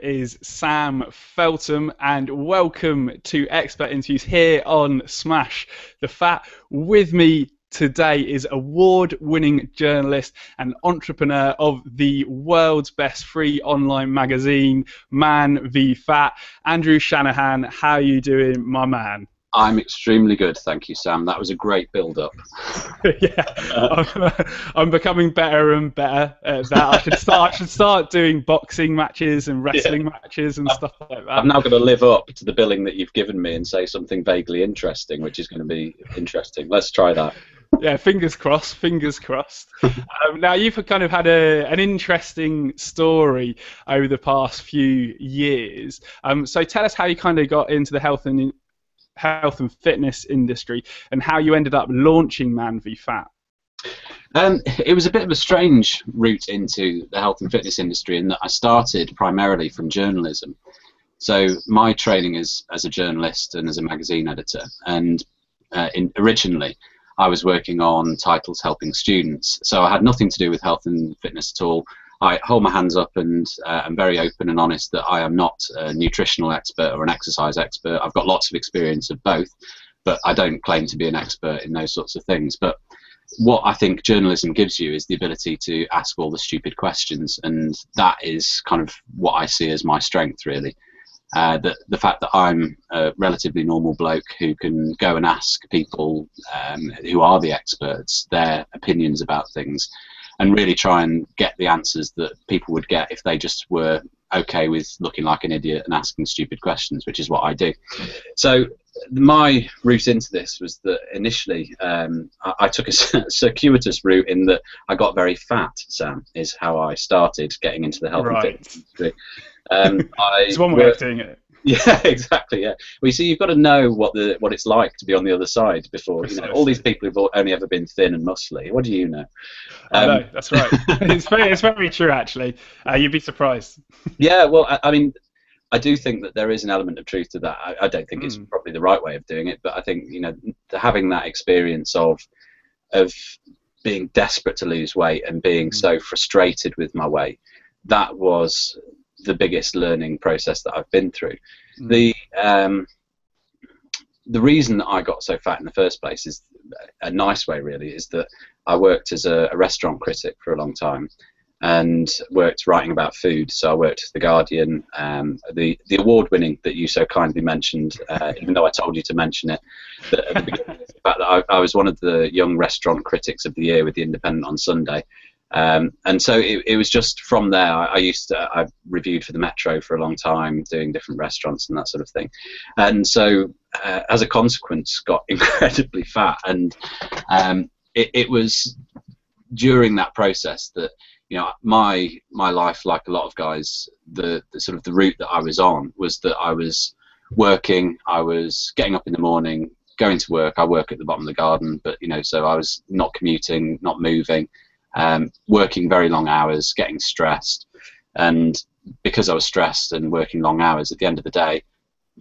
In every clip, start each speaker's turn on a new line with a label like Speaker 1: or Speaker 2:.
Speaker 1: is Sam Feltham, and welcome to Expert Interviews here on Smash the Fat. With me today is award-winning journalist and entrepreneur of the world's best free online magazine, Man v Fat, Andrew Shanahan. How are you doing, my man?
Speaker 2: I'm extremely good, thank you, Sam. That was a great build-up.
Speaker 1: Yeah, I'm becoming better and better at that. I should start doing boxing matches and wrestling matches and stuff like that.
Speaker 2: I'm now going to live up to the billing that you've given me and say something vaguely interesting, which is going to be interesting. Let's try that.
Speaker 1: Yeah, fingers crossed, fingers crossed. Now, you've kind of had an interesting story over the past few years. So tell us how you kind of got into the health and fitness industry and how you ended up launching Man v Fat.
Speaker 2: It was a bit of a strange route into the health and fitness industry in that I started primarily from journalism. So my training is as a journalist and as a magazine editor, and originally I was working on titles helping students, so I had nothing to do with health and fitness at all. I hold my hands up and I'm very open and honest that I am not a nutritional expert or an exercise expert. I've got lots of experience of both, but I don't claim to be an expert in those sorts of things. But what I think journalism gives you is the ability to ask all the stupid questions, and that is kind of what I see as my strength, really. The fact that I'm a relatively normal bloke who can go and ask people who are the experts their opinions about things, and really try and get the answers that people would get if they just were okay with looking like an idiot and asking stupid questions, which is what I do. So my route into this was that initially I took a circuitous route in that I got very fat, Sam, is how I started getting into the health and fitness industry.
Speaker 1: It's one way of doing it.
Speaker 2: Yeah, exactly. Yeah. Well, you see, you've got to know what it's like to be on the other side before. You know, all these people who've only ever been thin and muscly. What do you know?
Speaker 1: I know, that's right. It's very true, actually. You'd be surprised.
Speaker 2: Yeah. Well, I mean, I do think that there is an element of truth to that. I don't think it's probably the right way of doing it, but I think, you know, having that experience of being desperate to lose weight and being so frustrated with my weight, that was the biggest learning process that I've been through. The reason that I got so fat in the first place is a nice way, really, is that I worked as a restaurant critic for a long time and worked writing about food. So I worked at The Guardian, the award-winning that you so kindly mentioned, even though I told you to mention it, at the beginning, the fact that I was one of the young restaurant critics of the year with The Independent on Sunday. And so it was just from there. I reviewed for the Metro for a long time, doing different restaurants and that sort of thing, and so as a consequence got incredibly fat. And it was during that process that, you know, my life, like a lot of guys, the sort of the route that I was on was that I was working, I was getting up in the morning, going to work. I work at the bottom of the garden, but, you know, so I was not commuting, not moving. Working very long hours, getting stressed, and because I was stressed and working long hours, at the end of the day,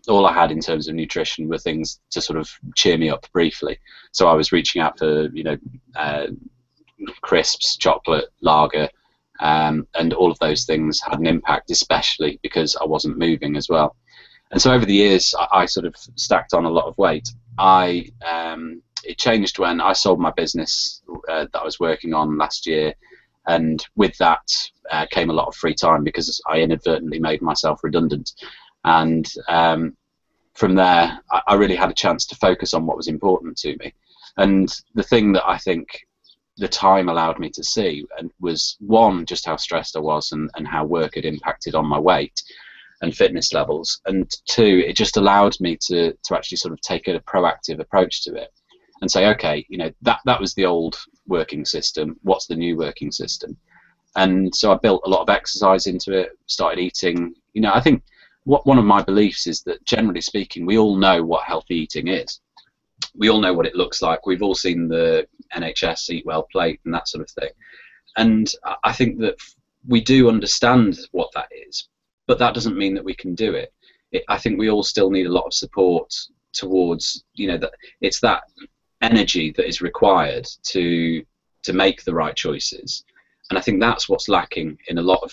Speaker 2: all I had in terms of nutrition were things to sort of cheer me up briefly. So I was reaching out for, you know, crisps, chocolate, lager, and all of those things had an impact, especially because I wasn't moving as well. And so over the years, I sort of stacked on a lot of weight. It changed when I sold my business that I was working on last year, and with that came a lot of free time because I inadvertently made myself redundant. And from there, I really had a chance to focus on what was important to me. And the thing that I think the time allowed me to see was, one, just how stressed I was and how work had impacted on my weight and fitness levels, and two, it just allowed me to actually sort of take a proactive approach to it and say, okay, you know, that was the old working system, what's the new working system? And so I built a lot of exercise into it, started eating. You know, I think one of my beliefs is that, generally speaking, we all know what healthy eating is. We all know what it looks like. We've all seen the NHS Eat Well plate and that sort of thing. And I think that we do understand what that is, but that doesn't mean that we can do it. I think we all still need a lot of support towards, you know, that it's that energy that is required to make the right choices. And I think that's what's lacking in a lot of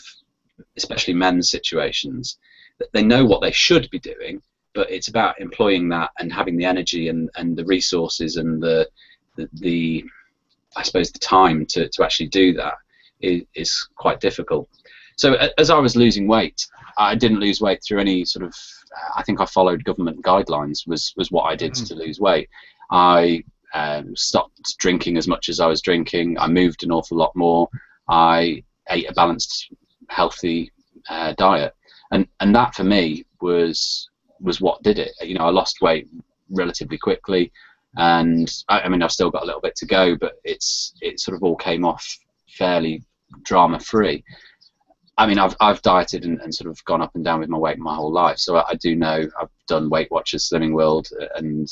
Speaker 2: especially men's situations, that they know what they should be doing, but it's about employing that and having the energy and the resources and the I suppose the time to actually do that is quite difficult. So as I was losing weight, I didn't lose weight through any sort of, I think I followed government guidelines was what I did to lose weight. I stopped drinking as much as I was drinking. I moved an awful lot more. I ate a balanced, healthy diet, and that for me was what did it. You know, I lost weight relatively quickly, and I mean I've still got a little bit to go, but it sort of all came off fairly drama free. I mean, I've dieted and sort of gone up and down with my weight my whole life, so I do know. I've done Weight Watchers, Slimming World, and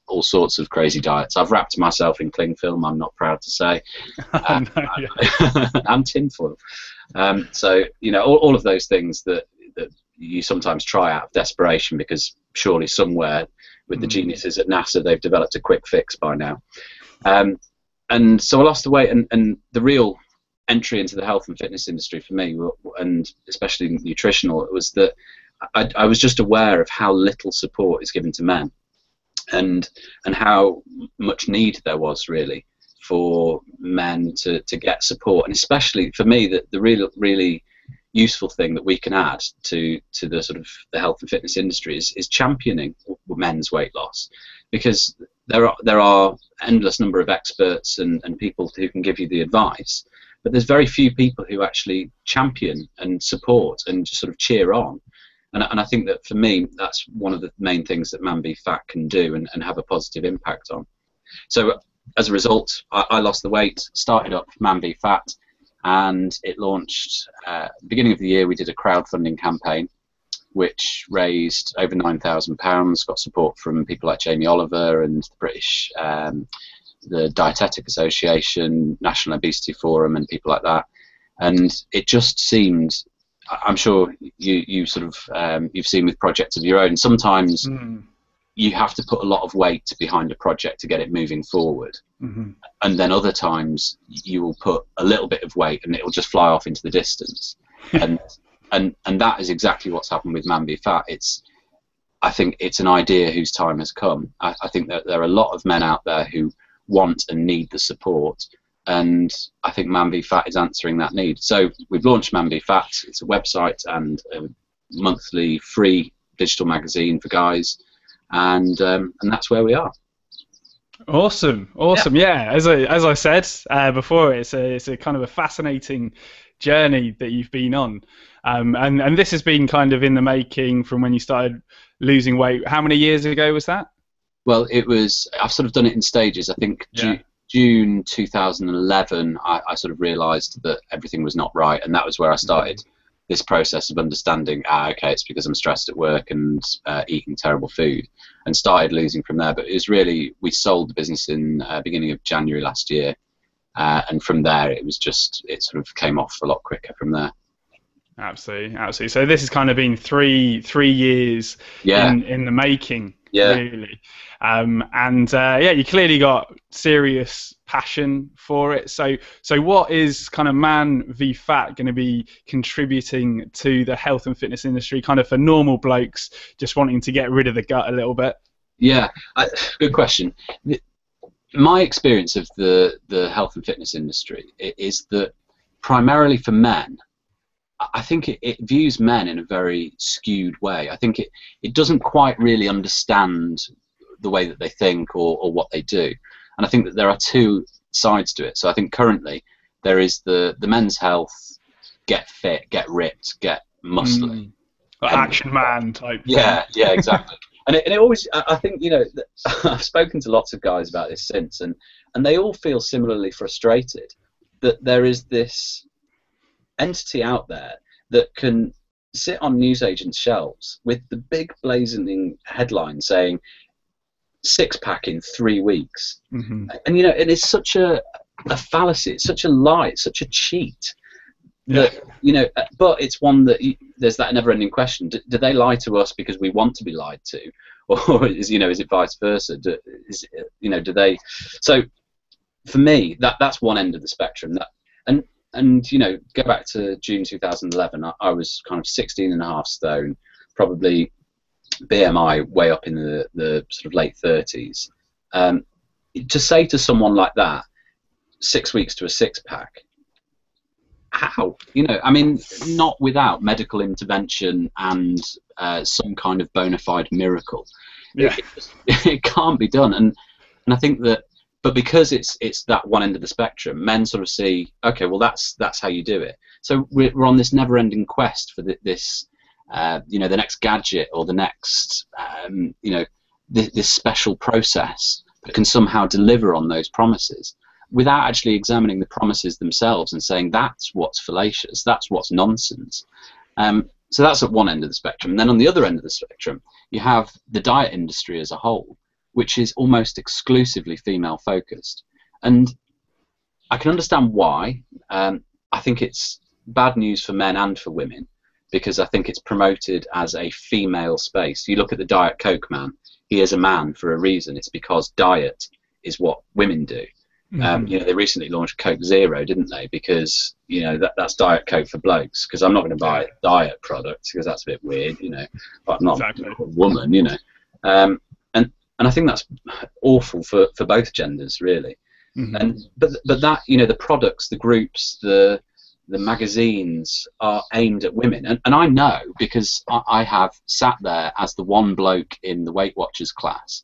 Speaker 2: all sorts of crazy diets. I've wrapped myself in cling film, I'm not proud to say, and tinfoil. So, you know, all of those things that you sometimes try out of desperation, because surely somewhere with the geniuses at NASA they've developed a quick fix by now. And so I lost the weight, and the real entry into the health and fitness industry for me, and especially nutritional, it was that I was just aware of how little support is given to men, and how much need there was really for men to get support, and especially for me the really useful thing that we can add to the sort of the health and fitness industry is championing men's weight loss, because there are endless number of experts and people who can give you the advice, but there's very few people who actually champion and support and just sort of cheer on. And I think that for me, that's one of the main things that Man Be Fat can do and have a positive impact on. So as a result, I lost the weight, started up Man Be Fat, and it launched beginning of the year. We did a crowdfunding campaign which raised over £9,000, got support from people like Jamie Oliver and the British the Dietetic Association, National Obesity Forum, and people like that. And it just seemed, I'm sure you sort of you've seen with projects of your own, sometimes you have to put a lot of weight behind a project to get it moving forward, and then other times you will put a little bit of weight and it will just fly off into the distance. and that is exactly what's happened with Man Be Fat. I think it's an idea whose time has come. I think that there are a lot of men out there who want and need the support, and I think Man Be Fat is answering that need. So we've launched Man Be Fat. It's a website and a monthly free digital magazine for guys, and that's where we are.
Speaker 1: Awesome. Yeah, as I said before, it's a kind of a fascinating journey that you've been on, and this has been kind of in the making from when you started losing weight. How many years ago was that?
Speaker 2: Well, I've sort of done it in stages. I think June 2011, I sort of realised that everything was not right, and that was where I started this process of understanding, okay, it's because I'm stressed at work and eating terrible food, and started losing from there. But it was really, we sold the business in beginning of January last year, and from there it sort of came off a lot quicker from there.
Speaker 1: Absolutely. So this has kind of been three years in the making, really. You clearly got serious passion for it. So what is kind of Man Be Fat going to be contributing to the health and fitness industry, kind of for normal blokes just wanting to get rid of the gut a little bit? Yeah,
Speaker 2: good question. My experience of the health and fitness industry is that primarily for men, I think it views men in a very skewed way. I think it doesn't quite really understand the way that they think or what they do. And I think that there are two sides to it. So I think currently there is the men's health, get fit, get ripped, get muscly.
Speaker 1: Action man type.
Speaker 2: Yeah, exactly. And it always, I think, you know, I've spoken to lots of guys about this since, and they all feel similarly frustrated that there is this entity out there that can sit on newsagents' shelves with the big blazoning headline saying six-pack in 3 weeks. And you know, it is such a fallacy, it's such a lie, it's such a cheat that, you know, but it's one that there's that never-ending question: do they lie to us because we want to be lied to, or is it vice versa? Do they? So for me, that's one end of the spectrum. And And you know, go back to June 2011. I was kind of 16.5 stone, probably BMI way up in the sort of late 30s. To say to someone like that, 6 weeks to a six-pack, how? You know, I mean, not without medical intervention and some kind of bona fide miracle.
Speaker 1: Yeah.
Speaker 2: It can't be done. And I think that, but because it's that one end of the spectrum, men sort of see, okay, well that's how you do it. So we're on this never-ending quest for this, you know, the next gadget or the next, you know, this special process that can somehow deliver on those promises, without actually examining the promises themselves and saying that's what's fallacious, that's what's nonsense. So that's at one end of the spectrum. And then on the other end of the spectrum, you have the diet industry as a whole, which is almost exclusively female focused. And I can understand why. I think it's bad news for men and for women, because I think it's promoted as a female space. You look at the Diet Coke man, he is a man for a reason. It's because diet is what women do. You know, they recently launched Coke Zero, didn't they? Because, you know, that's Diet Coke for blokes. Because I'm not going to buy a diet product because that's a bit weird, you know. But I'm not a woman, you know. And I think that's awful for both genders, really. But that, you know, the products, the groups, the magazines are aimed at women, and I know because I have sat there as the one bloke in the Weight Watchers class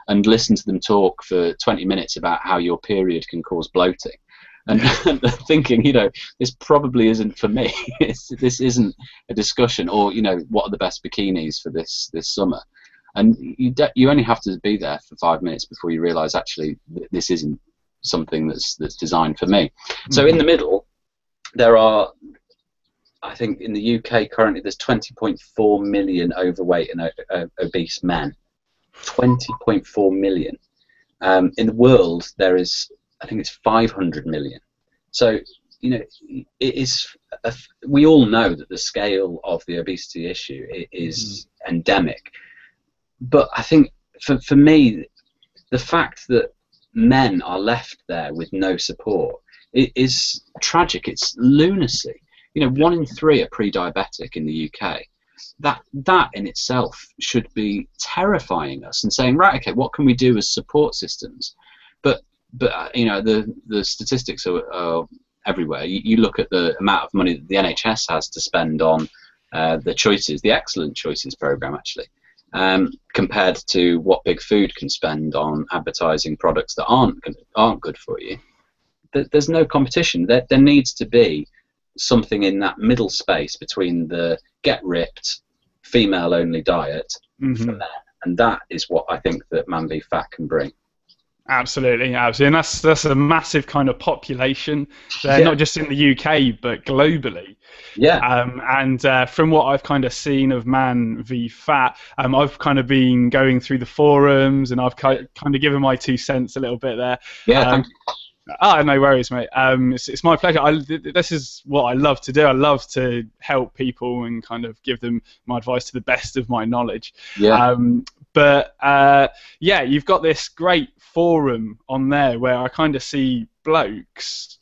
Speaker 2: and listened to them talk for 20 minutes about how your period can cause bloating, and thinking, you know, this probably isn't for me. This isn't a discussion, or, you know, what are the best bikinis for this summer, and you only have to be there for 5 minutes before you realise actually this isn't something that's designed for me. So in the middle, there are, I think in the UK currently, there's 20.4 million overweight and obese men. 20.4 million. In the world, there is, I think it's 500 million. So, you know, it is. We all know that the scale of the obesity issue is endemic. But I think for me, the fact that men are left there with no support, it is tragic. It's lunacy. You know, 1 in 3 are pre-diabetic in the UK. That in itself should be terrifying us and saying, right, okay, what can we do as support systems? But you know, the statistics are everywhere. You look at the amount of money that the NHS has to spend on the Choices, the Excellent Choices program, actually, compared to what Big Food can spend on advertising products that aren't good for you. There's no competition. There needs to be something in that middle space between the get ripped, female only diet for men, and that is what I think that Man v Fat can bring.
Speaker 1: Absolutely, and that's a massive kind of population there, not just in the UK but globally. And from what I've kind of seen of Man v Fat, I've kind of been going through the forums and I've kind of given my 2 cents a little bit there.
Speaker 2: Thank you.
Speaker 1: No worries, mate. It's my pleasure. This is what I love to do. I love to help people and kind of give them my advice to the best of my knowledge. But you've got this great forum on there where I kind of see blokes,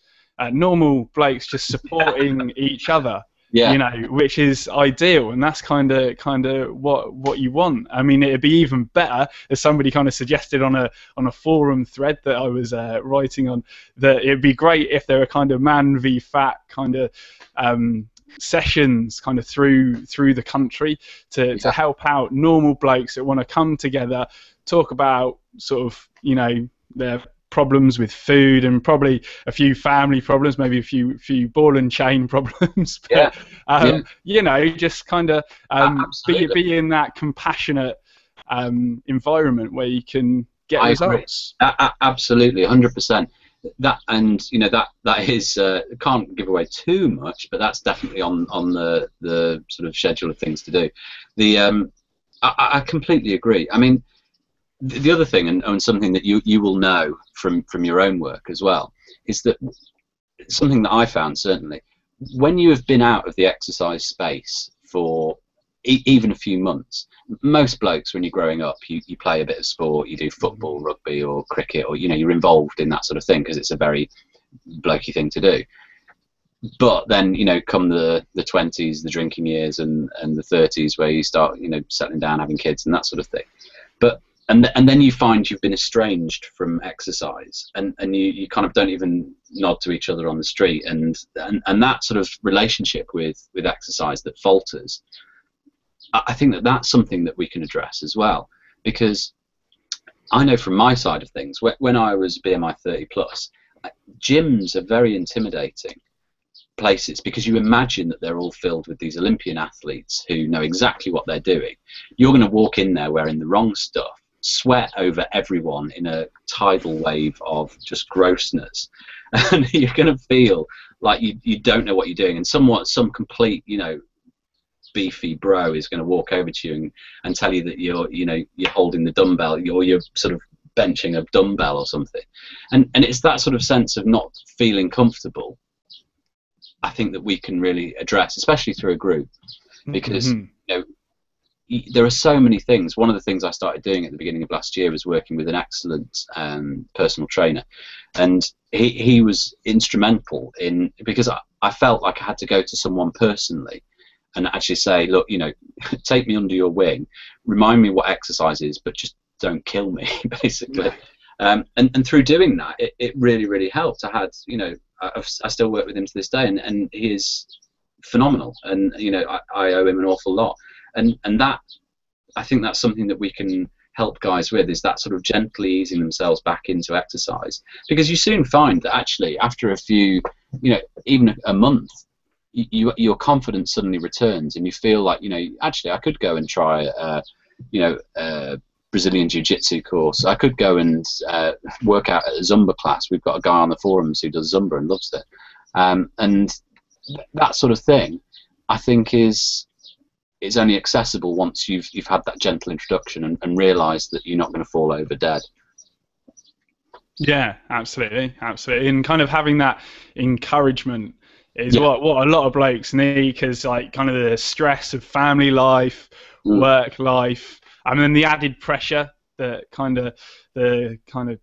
Speaker 1: normal blokes, just supporting each other. You know, which is ideal, and that's kind of what you want. I mean, it'd be even better, as somebody kind of suggested on a forum thread that I was writing on, that it'd be great if there were kind of Man v Fat kind of sessions kind of through the country to help out normal blokes that want to come together, talk about sort of, you know, their problems with food and probably a few family problems, maybe a few ball and chain problems, but you know, just kind of be in that compassionate environment where you can get results.
Speaker 2: Absolutely, 100%. That, and you know, that is can't give away too much, but that's definitely on the sort of schedule of things to do. I completely agree. I mean, the other thing, and something that you will know from your own work as well, is that something that I found, certainly, when you have been out of the exercise space for even a few months, most blokes, when you're growing up, you play a bit of sport, you do football, rugby or cricket, or, you know, you're involved in that sort of thing because it's a very blokey thing to do. but then, you know, come the 20s, the drinking years, and the 30s, where you start, you know, settling down, having kids, and that sort of thing. But and then you find you've been estranged from exercise, and you kind of don't even nod to each other on the street, and that sort of relationship with exercise that falters. I think that that's something that we can address as well, because I know from my side of things, when I was BMI 30 plus, gyms are very intimidating places, because you imagine that they're all filled with these Olympian athletes who know exactly what they're doing. You're going to walk in there wearing the wrong stuff, sweat over everyone in a tidal wave of just grossness, and you're going to feel like you don't know what you're doing, and some complete, you know, beefy bro is going to walk over to you and tell you that you're holding the dumbbell, or you're sort of benching a dumbbell or something, and it's that sort of sense of not feeling comfortable, I think, that we can really address, especially through a group, because you know, there are so many things. One of the things I started doing at the beginning of last year was working with an excellent personal trainer, and he was instrumental in, because I felt like I had to go to someone personally and actually say, look, you know, take me under your wing, remind me what exercise is, but just don't kill me, basically. And through doing that, it really helped. I had, you know, I still work with him to this day, and he is phenomenal, and you know, I owe him an awful lot, and that, I think that's something that we can help guys with, is that sort of gently easing themselves back into exercise, because you soon find that actually after a few, you know, even a month, your confidence suddenly returns, and you feel like, you know, actually I could go and try you know, Brazilian Jiu-Jitsu course. I could go and work out at a Zumba class. We've got a guy on the forums who does Zumba and loves it. And that sort of thing, I think, is only accessible once you've had that gentle introduction and realised that you're not going to fall over dead.
Speaker 1: Yeah, absolutely, and kind of having that encouragement is what a lot of blokes need, because like kind of the stress of family life, work life, and then the added pressure that the kind of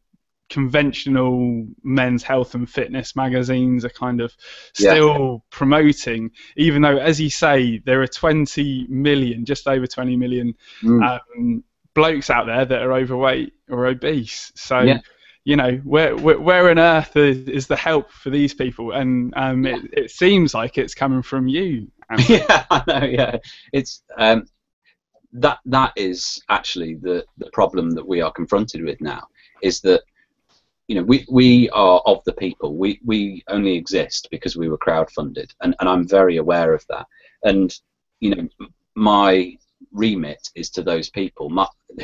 Speaker 1: conventional men's health and fitness magazines are kind of still promoting, even though, as you say, there are 20 million, just over 20 million blokes out there that are overweight or obese. So you know, where on earth is the help for these people? And it seems like it's coming from you, Andrew.
Speaker 2: Yeah, I know. Yeah, it's that is actually the problem that we are confronted with now, is that, you know, we are of the people. We only exist because we were crowdfunded, and I'm very aware of that. And you know, my remit is to those people.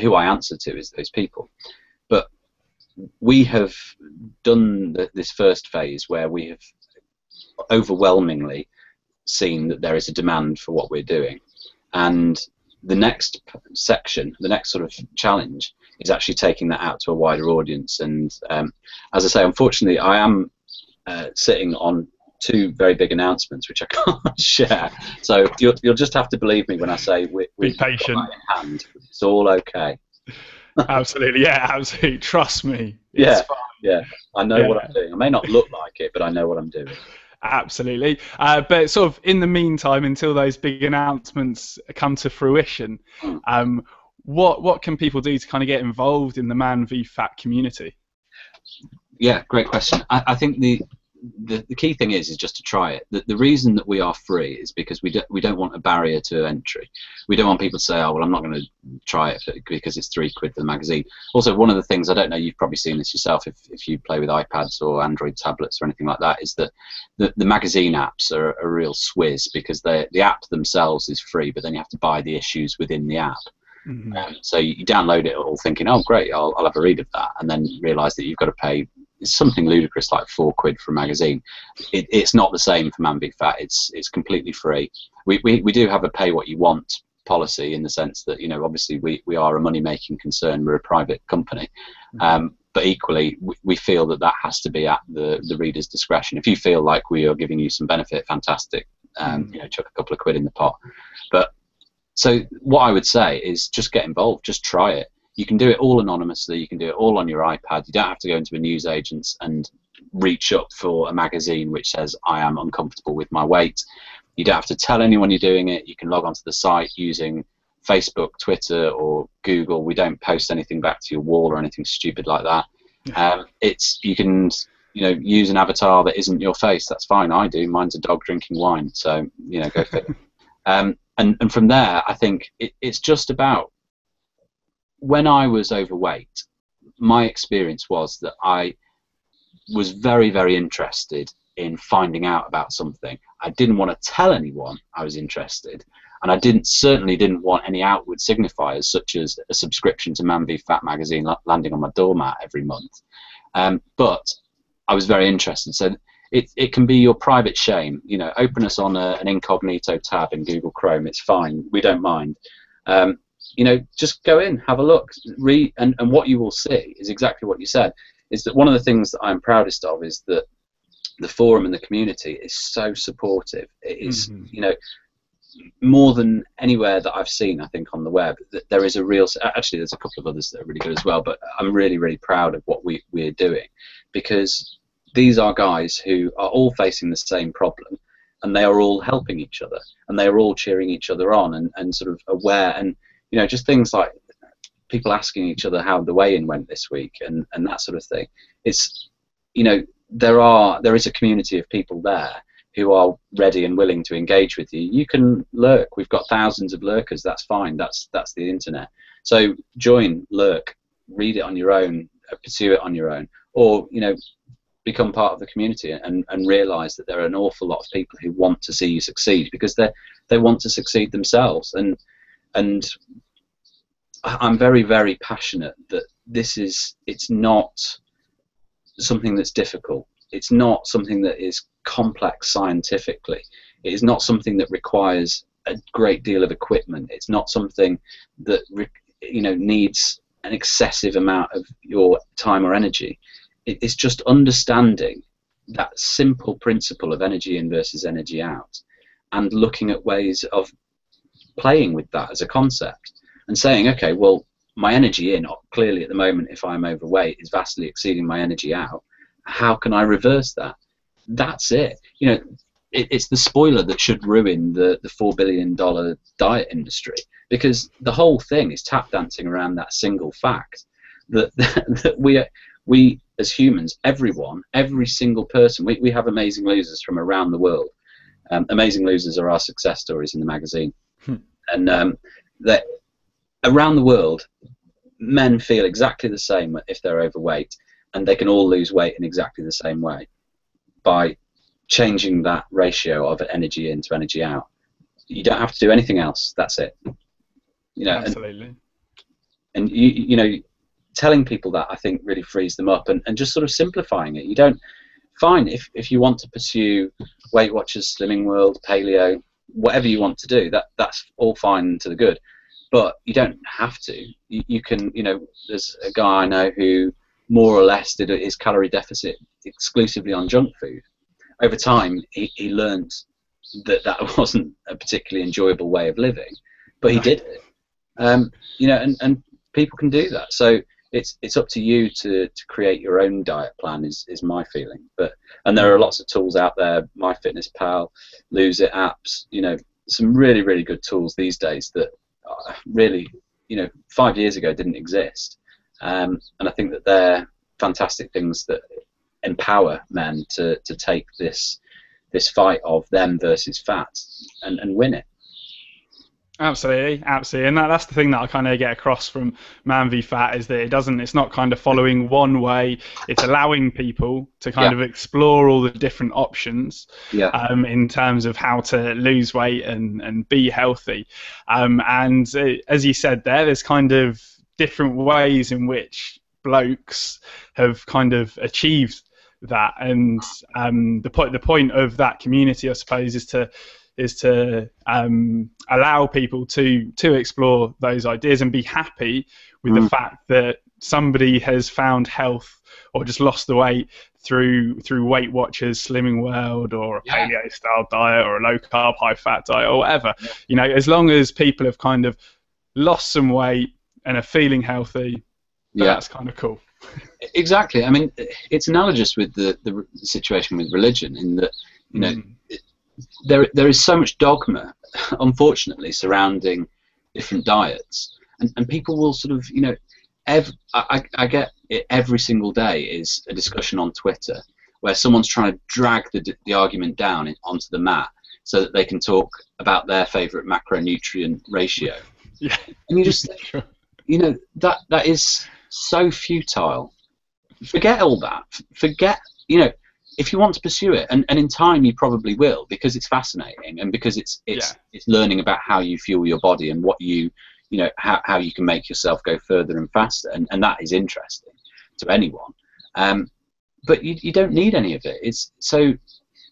Speaker 2: Who I answer to is those people. But we have done this first phase where we have overwhelmingly seen that there is a demand for what we're doing, and the next section, the next sort of challenge, is actually taking that out to a wider audience. And as I say, unfortunately, I am sitting on two very big announcements which I can't share. So you'll just have to believe me when I say we're
Speaker 1: patient.
Speaker 2: got that in hand. It's all okay.
Speaker 1: Absolutely, yeah, absolutely. Trust me.
Speaker 2: It's fine. Yeah. I know what I'm doing. I may not look like it, but I know what I'm doing.
Speaker 1: Absolutely. But sort of in the meantime, until those big announcements come to fruition, what can people do to kind of get involved in the Man v Fat community?
Speaker 2: Yeah, great question. I think the key thing is just to try it. The reason that we are free is because we don't want a barrier to entry. We don't want people to say, oh, well, I'm not going to try it because it's £3 for the magazine. Also, one of the things, I don't know, you've probably seen this yourself if you play with iPads or Android tablets or anything like that, is that the magazine apps are a real swizz, because the app themselves is free, but then you have to buy the issues within the app. So you download it all thinking, oh, great, I'll have a read of that, and then realise that you've got to pay something ludicrous like £4 for a magazine. It's not the same for Man v Fat. It's completely free. We do have a pay what you want policy, in the sense that, you know, obviously we are a money making concern. We're a private company, but equally we feel that has to be at the reader's discretion. If you feel like we are giving you some benefit, fantastic. You know, chuck a couple of quid in the pot. But so what I would say is just get involved. Just try it. You can do it all anonymously. You can do it all on your iPad. You don't have to go into a newsagent and reach up for a magazine which says I am uncomfortable with my weight. You don't have to tell anyone you're doing it. You can log onto the site using Facebook, Twitter, or Google. We don't post anything back to your wall or anything stupid like that. You can use an avatar that isn't your face. That's fine. I do. Mine's a dog drinking wine. So go for it. And from there, I think it's just about, when I was overweight, my experience was that I was very, very interested in finding out about something. I didn't want to tell anyone I was interested, and I certainly didn't want any outward signifiers such as a subscription to Man v Fat magazine landing on my doormat every month. But I was very interested. So it can be your private shame. Open us on an incognito tab in Google Chrome. It's fine. We don't mind. Just go in, have a look, read, and what you will see is exactly what you said. Is that one of the things that I'm proudest of is that the forum and the community is so supportive. It is, more than anywhere that I've seen, I think, on the web. That there is a real. Actually, there's a couple of others that are really good as well. But I'm really, really proud of what we're doing, because these are guys who are all facing the same problem, and they are all helping each other, and they are all cheering each other on, and sort of aware, and just things like people asking each other how the weigh-in went this week, and that sort of thing. It's there is a community of people there who are ready and willing to engage with you. You can lurk. We've got thousands of lurkers. That's fine. That's the internet. So join, lurk, read it on your own, pursue it on your own, or become part of the community and realise that there are an awful lot of people who want to see you succeed, because they want to succeed themselves. And I'm very, very passionate that it's not something that's difficult. It's not something that is complex scientifically. It is not something that requires a great deal of equipment. It's not something that needs an excessive amount of your time or energy. It's just understanding that simple principle of energy in versus energy out, and looking at ways of playing with that as a concept, and saying, okay, well, my energy in, clearly at the moment, if I'm overweight, is vastly exceeding my energy out. How can I reverse that? That's it. It's the spoiler that should ruin the $4 billion diet industry, because the whole thing is tap dancing around that single fact that we as humans, everyone, every single person, we have amazing losers from around the world. Amazing losers are our success stories in the magazine. And that around the world, men feel exactly the same if they're overweight, and they can all lose weight in exactly the same way by changing that ratio of energy in to energy out. You don't have to do anything else. That's it.
Speaker 1: Absolutely.
Speaker 2: And telling people that, I think, really frees them up, and just sort of simplifying it. You don't fine if you want to pursue Weight Watchers, Slimming World, Paleo, whatever you want to do. That's all fine and to the good. But you don't have to. You can, there's a guy I know who more or less did his calorie deficit exclusively on junk food. Over time, he learned that wasn't a particularly enjoyable way of living, but he did it. And people can do that. So it's up to you to create your own diet plan, is my feeling. And there are lots of tools out there, MyFitnessPal, Lose It apps, some really, really good tools these days that really, 5 years ago didn't exist. And I think that they're fantastic things that empower men to take this fight of them versus fat and win it.
Speaker 1: Absolutely, and that's the thing that I kind of get across from Man v Fat, is that it's not kind of following one way. It's allowing people to kind of explore all the different options in terms of how to lose weight and be healthy. And as you said there's kind of different ways in which blokes have kind of achieved that, and the point of that community, I suppose, is to allow people to explore those ideas and be happy with the fact that somebody has found health or just lost the weight through Weight Watchers, Slimming World, or a paleo style diet, or a low carb, high fat diet, or whatever. As long as people have kind of lost some weight and are feeling healthy, that's kind of cool.
Speaker 2: Exactly. I mean, it's analogous with the situation with religion, in that, you know, there is so much dogma, unfortunately, surrounding different diets, and people will sort of, you know, I get it every single day is a discussion on Twitter where someone's trying to drag the argument down onto the mat so that they can talk about their favourite macronutrient ratio.
Speaker 1: Yeah.
Speaker 2: And you just think, you know, that is so futile. Forget all that. Forget, you know, if you want to pursue it, and in time you probably will, because it's fascinating, and because it's learning about how you fuel your body and what you know, how you can make yourself go further and faster, and that is interesting to anyone. But you don't need any of it. It's so,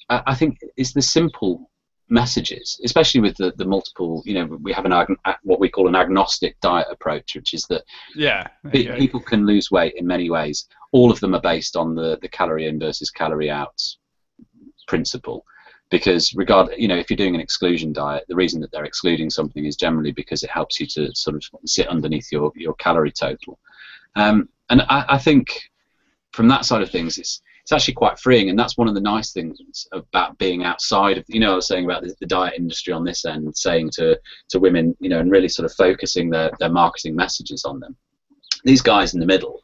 Speaker 2: I think it's the simple messages, especially with the multiple, you know, we have what we call an agnostic diet approach, which is that people can lose weight in many ways. All of them are based on the calorie in versus calorie out principle, because you know, if you're doing an exclusion diet, the reason that they're excluding something is generally because it helps you to sort of sit underneath your calorie total. And I think from that side of things, it's actually quite freeing, and that's one of the nice things about being outside of, you know, I was saying about the diet industry on this end, saying to women, you know, and really sort of focusing their marketing messages on them. These guys in the middle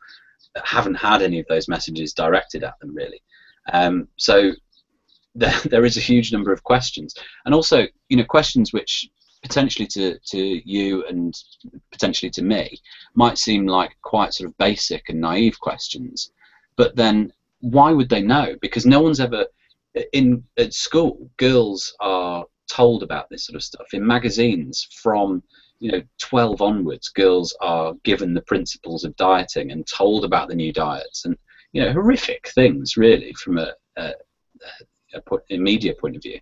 Speaker 2: haven't had any of those messages directed at them, really. So there is a huge number of questions, and also, you know, questions which potentially to you and potentially to me might seem like quite sort of basic and naive questions, but then why would they know? Because no one's ever at school, girls are told about this sort of stuff. In magazines from, you know, 12 onwards, girls are given the principles of dieting and told about the new diets, and, you know, horrific things really from a media point of view.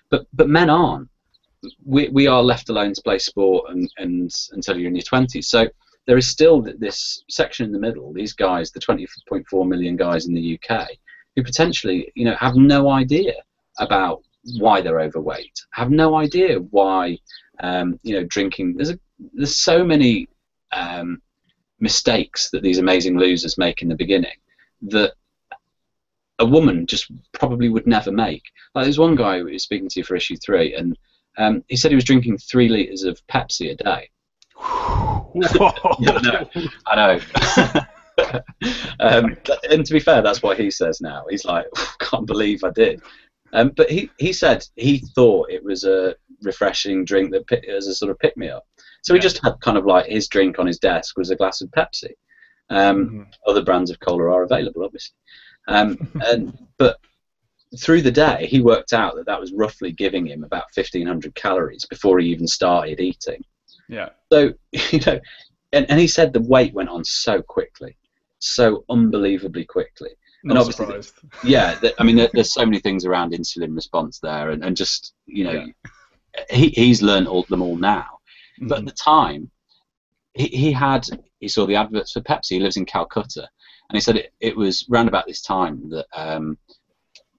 Speaker 2: But men aren't. We are left alone to play sport and until you're in your 20s. So there is still this section in the middle, these guys, the 20.4 million guys in the UK, who potentially, you know, have no idea about why they're overweight, have no idea why, you know, drinking. There's so many mistakes that these amazing losers make in the beginning that a woman just probably would never make. Like, there's one guy who was speaking to you for issue 3, and he said he was drinking 3 litres of Pepsi a day. Yeah, I know. And to be fair, that's what he says now. He's like, can't believe I did. But he said he thought it was a refreshing drink that as a sort of pick-me-up. So he just had kind of like his drink on his desk was a glass of Pepsi. Other brands of cola are available, obviously. But through the day, he worked out that was roughly giving him about 1,500 calories before he even started eating.
Speaker 1: Yeah.
Speaker 2: So, you know, and he said the weight went on so quickly, so unbelievably quickly.
Speaker 1: Not
Speaker 2: and obviously,
Speaker 1: surprised.
Speaker 2: Yeah, I mean, there's so many things around insulin response there, and just, you know, he's learned them all now. But at the time, he saw the adverts for Pepsi. He lives in Calcutta, and he said it was round about this time that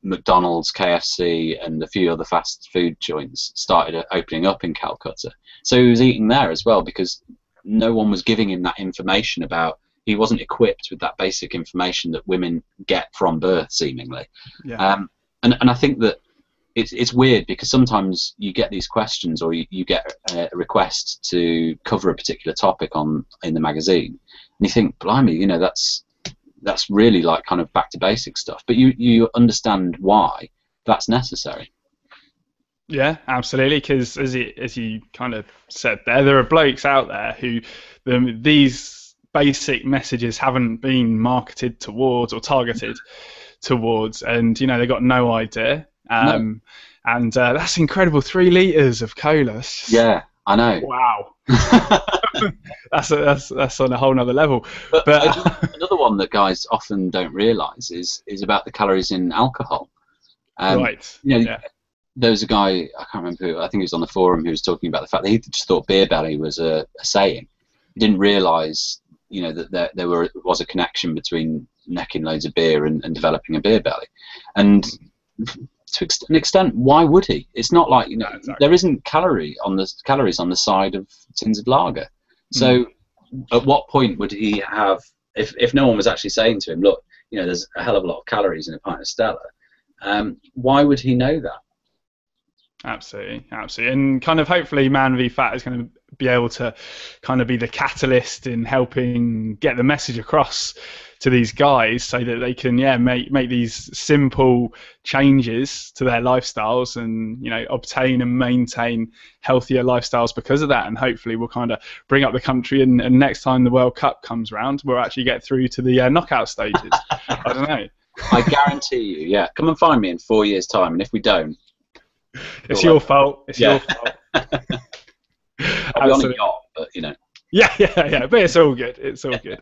Speaker 2: McDonald's, KFC, and a few other fast food joints started opening up in Calcutta. So he was eating there as well, because no one was giving him that information about. He wasn't equipped with that basic information that women get from birth, seemingly. Yeah. And I think that it's weird, because sometimes you get these questions, or you get a request to cover a particular topic in the magazine, and you think, blimey, you know, that's really like kind of back to basic stuff. But you understand why that's necessary.
Speaker 1: Yeah, absolutely. Because as you kind of said there are blokes out there who these basic messages haven't been marketed towards or targeted towards, and, you know, they got no idea. No. And that's incredible. 3 litres of cola.
Speaker 2: Yeah, I know.
Speaker 1: Wow. that's on a whole nother level. But
Speaker 2: another one that guys often don't realise is about the calories in alcohol.
Speaker 1: Right.
Speaker 2: You know, there was a guy, I can't remember who, I think he was on the forum, who was talking about the fact that he just thought beer belly was a saying. He didn't realise, you know, that there was a connection between necking loads of beer and developing a beer belly. And to an extent, why would he? It's not like, you know, exactly. There isn't calories on the side of tins of lager. So at what point would he have if no one was actually saying to him, look, you know, there's a hell of a lot of calories in a pint of Stella, why would he know that?
Speaker 1: Absolutely, absolutely, and kind of hopefully Man v Fat is going to be able to kind of be the catalyst in helping get the message across to these guys so that they can make these simple changes to their lifestyles and, you know, obtain and maintain healthier lifestyles because of that. And hopefully we'll kind of bring up the country, and next time the World Cup comes round we'll actually get through to the knockout stages. I don't know.
Speaker 2: I guarantee you, yeah, come and find me in 4 years time, and if we don't,
Speaker 1: it's your fault. It's your fault.
Speaker 2: I'll be on a yacht, but you know.
Speaker 1: Yeah. But it's all good. It's all good.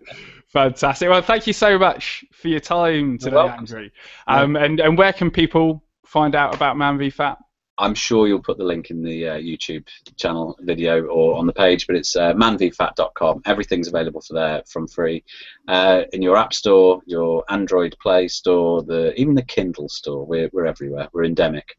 Speaker 1: Fantastic. Well, thank you so much for your time today, Andrew. And where can people find out about Man v Fat?
Speaker 2: I'm sure you'll put the link in the YouTube channel video or on the page, but it's manvfat.com. Everything's available from free in your App Store, your Android Play Store, even the Kindle store. We're everywhere. We're endemic.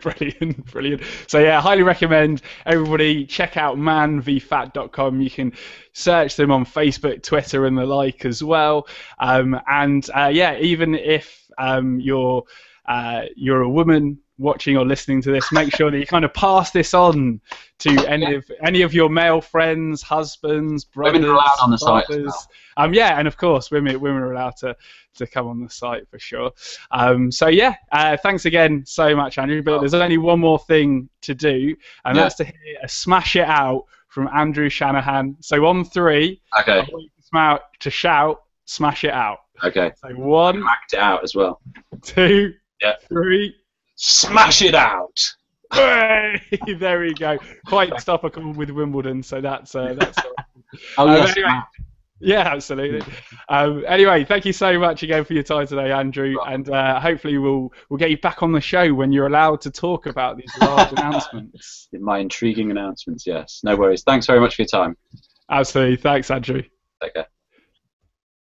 Speaker 1: Brilliant. So yeah, highly recommend everybody check out manvfat.com. You can search them on Facebook, Twitter, and the like as well. Even if you're a woman watching or listening to this, make sure that you kind of pass this on to any of your male friends, husbands, brothers.
Speaker 2: Women are allowed on the site.
Speaker 1: And of course, women are allowed to come on the site for sure. Thanks again so much, Andrew. But there's only one more thing to do, and that's to hear a smash it out from Andrew Shanahan. So on 3,
Speaker 2: okay.
Speaker 1: I want you to shout, smash it out.
Speaker 2: Okay.
Speaker 1: So 1,
Speaker 2: act it out as well.
Speaker 1: 2, 3.
Speaker 2: Smash it out!
Speaker 1: There we go. Quite topical with Wimbledon, so that's all right.
Speaker 2: Anyway.
Speaker 1: Yeah, absolutely. Anyway, thank you so much again for your time today, Andrew, and hopefully we'll get you back on the show when you're allowed to talk about these large announcements.
Speaker 2: My intriguing announcements, yes. No worries. Thanks very much for your time.
Speaker 1: Absolutely. Thanks, Andrew.
Speaker 2: Take care.